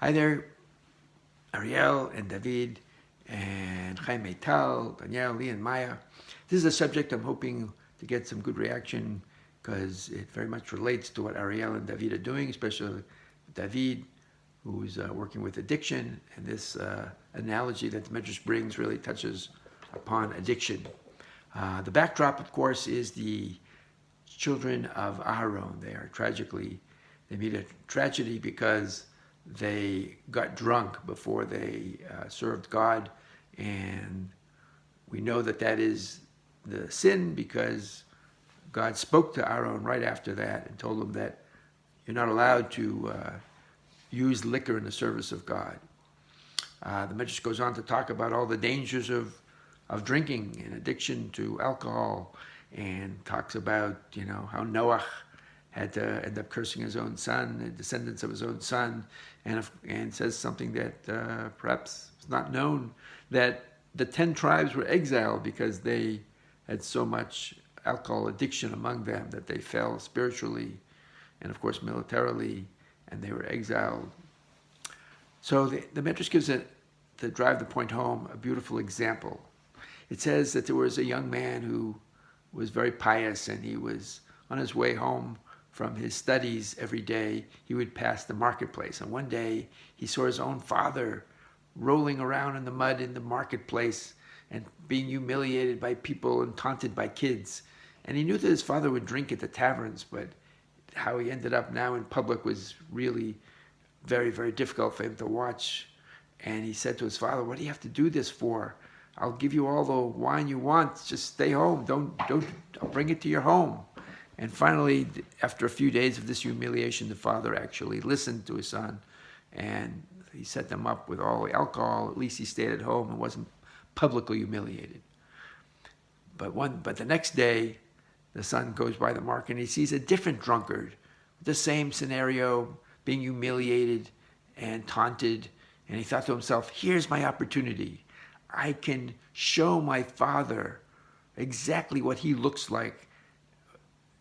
Hi there, Ariel and David and Jaime Tal, Danielle, Lee, and Maya. This is a subject I'm hoping to get some good reaction because it very much relates to what Ariel and David are doing, especially David, who's working with addiction. And this analogy that the Midrash brings really touches upon addiction. The backdrop, of course, is the children of Aharon. They meet a tragedy because they got drunk before they served God. And we know that that is the sin because God spoke to Aaron right after that and told him that you're not allowed to use liquor in the service of God. The Midrash goes on to talk about all the dangers of drinking and addiction to alcohol, and talks about how Noah had to end up cursing his own son, the descendants of his own son, and says something that perhaps is not known, that the 10 tribes were exiled because they had so much alcohol addiction among them that they fell spiritually and of course militarily, and they were exiled. So the Midrash gives it, to drive the point home, a beautiful example. It says that there was a young man who was very pious, and he was on his way home from his studies every day. He would pass the marketplace, and one day he saw his own father rolling around in the mud in the marketplace and being humiliated by people and taunted by kids. And he knew that his father would drink at the taverns, but how he ended up now in public was really very, very difficult for him to watch. And he said to his father, "What do you have to do this for? I'll give you all the wine you want. Just stay home. Don't. I'll bring it to your home." And finally, after a few days of this humiliation, the father actually listened to his son, and he set them up with all the alcohol. At least he stayed at home and wasn't publicly humiliated. But the next day, the son goes by the market and he sees a different drunkard, the same scenario, being humiliated and taunted. And he thought to himself, "Here's my opportunity. I can show my father exactly what he looks like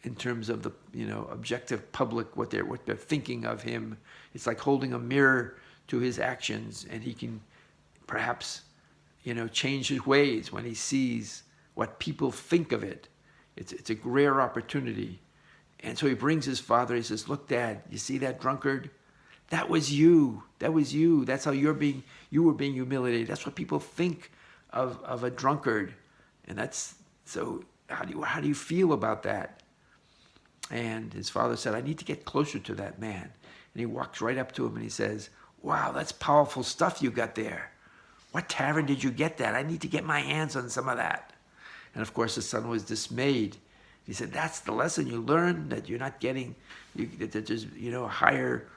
in terms of the objective public, what they're thinking of him. It's like holding a mirror to his actions, and he can perhaps change his ways when he sees what people think of it. It's a rare opportunity." And so he brings his father. He says, "Look, Dad, you see that drunkard? That was you. That was you. That's how you were being humiliated. That's what people think of a drunkard. And that's so. How do you feel about that?" And his father said, "I need to get closer to that man." And he walks right up to him and he says, "Wow, that's powerful stuff you got there. What tavern did you get that? I need to get my hands on some of that." And of course, the son was dismayed. He said, "That's the lesson you learned, that you're not getting, that there's higher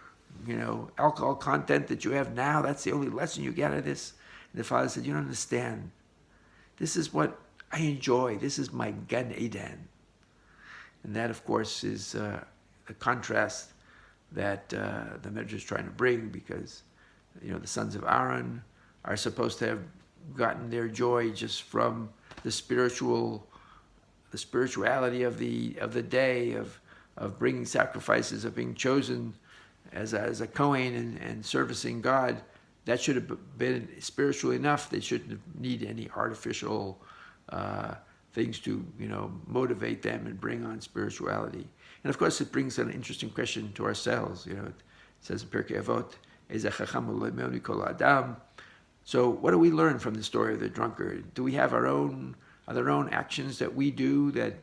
alcohol content that you have now. That's the only lesson you get out of this." And the father said, "You don't understand. This is what I enjoy. This is my Gan Eden." And that, of course, is the contrast that the Midrash is trying to bring, because the sons of Aaron are supposed to have gotten their joy just from the spirituality of the day of bringing sacrifices, of being chosen as a Kohen and servicing God. That should have been spiritual enough. They shouldn't need any artificial things to motivate them and bring on spirituality. And of course, it brings an interesting question to ourselves. It says in Pirkei Avot, "Eze chacham lo mikol adam." So what do we learn from the story of the drunkard? Do we have are there own actions that we do that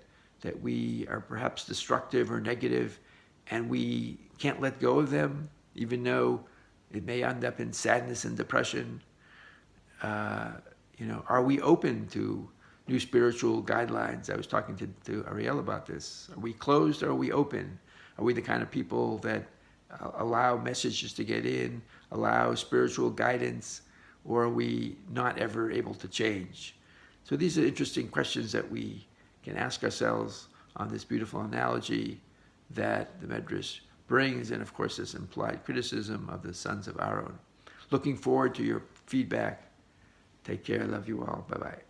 we are perhaps destructive or negative, and we can't let go of them, even though it may end up in sadness and depression? Are we open to new spiritual guidelines? I was talking to Ariel about this. Are we closed or are we open? Are we the kind of people that allow messages to get in, allow spiritual guidance, or are we not ever able to change? So these are interesting questions that we can ask ourselves on this beautiful analogy that the Midrash brings, and of course this implied criticism of the sons of Aaron. Looking forward to your feedback. Take care. I love you all. Bye-bye.